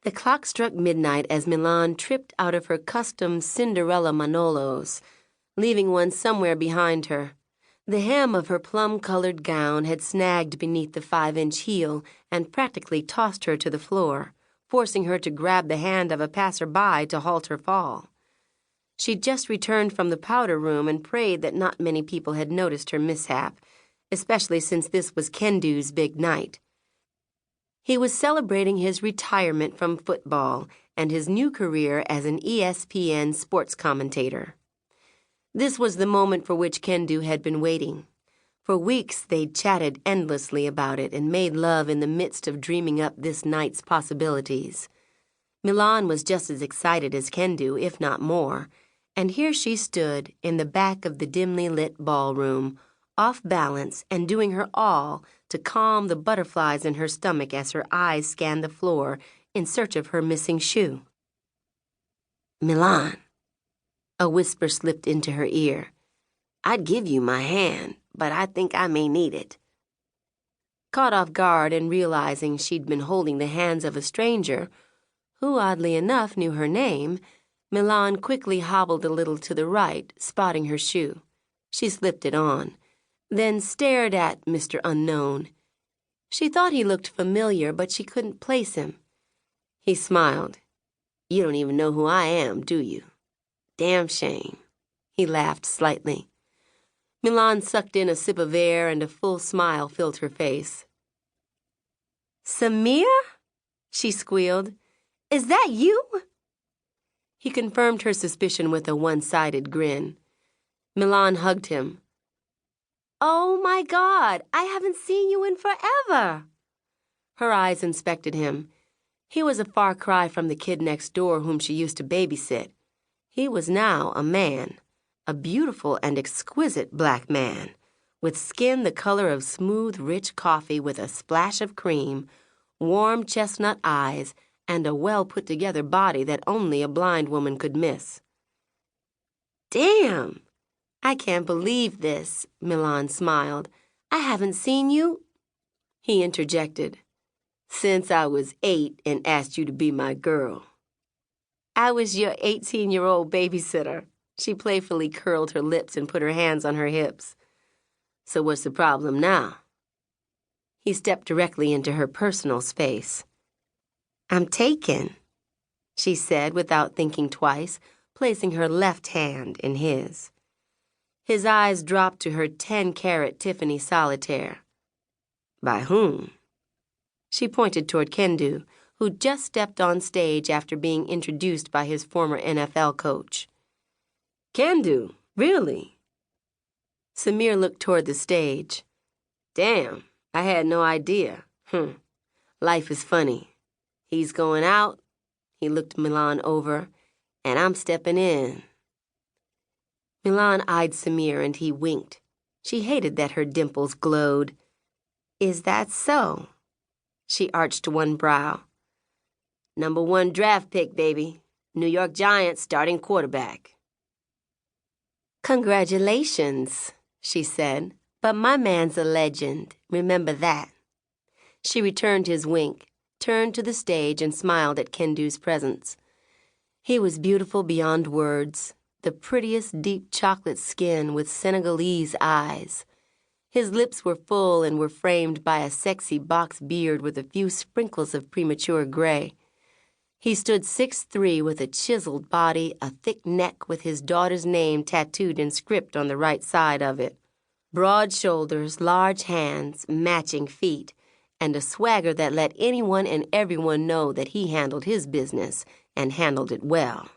The clock struck midnight as Milan tripped out of her custom Cinderella Manolos, leaving one somewhere behind her. The hem of her plum-colored gown had snagged beneath the 5-inch heel and practically tossed her to the floor, forcing her to grab the hand of a passer-by to halt her fall. She'd just returned from the powder room and prayed that not many people had noticed her mishap, especially since this was Kendu's big night. He was celebrating his retirement from football and his new career as an ESPN sports commentator. This was the moment for which Kendu had been waiting. For weeks they'd chatted endlessly about it and made love in the midst of dreaming up this night's possibilities. Milan was just as excited as Kendu, if not more, and here she stood in the back of the dimly lit ballroom, off balance and doing her all to calm the butterflies in her stomach as her eyes scanned the floor in search of her missing shoe. "Milan," a whisper slipped into her ear. "I'd give you my hand, but I think I may need it." Caught off guard and realizing she'd been holding the hands of a stranger, who oddly enough knew her name, Milan quickly hobbled a little to the right, spotting her shoe. She slipped it on, then stared at Mr. Unknown. She thought he looked familiar, but she couldn't place him. He smiled. "You don't even know who I am, do you? Damn shame." He laughed slightly. Milan sucked in a sip of air and a full smile filled her face. "Samir?" she squealed. "Is that you?" He confirmed her suspicion with a one-sided grin. Milan hugged him. "Oh, my God, I haven't seen you in forever." Her eyes inspected him. He was a far cry from the kid next door whom she used to babysit. He was now a man, a beautiful and exquisite black man, with skin the color of smooth, rich coffee with a splash of cream, warm chestnut eyes, and a well-put-together body that only a blind woman could miss. "Damn! I can't believe this," Milan smiled. "I haven't seen you—" He interjected. "Since I was 8 and asked you to be my girl." "I was your 18-year-old babysitter." She playfully curled her lips and put her hands on her hips. "So what's the problem now?" He stepped directly into her personal space. "I'm taken," she said without thinking twice, placing her left hand in his. His eyes dropped to her 10-carat Tiffany solitaire. "By whom?" She pointed toward Kendu, who'd just stepped on stage after being introduced by his former NFL coach. "Kendu? Really?" Samir looked toward the stage. "Damn, I had no idea. Life is funny. He's going out," he looked Milan over, "and I'm stepping in." Milan eyed Samir and he winked. She hated that her dimples glowed. "Is that so?" She arched one brow. "#1 draft pick, baby. New York Giants starting quarterback." "Congratulations," she said, "but my man's a legend. Remember that." She returned his wink, turned to the stage and smiled at Kendu's presence. He was beautiful beyond words, the prettiest deep chocolate skin with Senegalese eyes. His lips were full and were framed by a sexy box beard with a few sprinkles of premature gray. He stood 6'3" with a chiseled body, a thick neck with his daughter's name tattooed in script on the right side of it. Broad shoulders, large hands, matching feet, and a swagger that let anyone and everyone know that he handled his business and handled it well.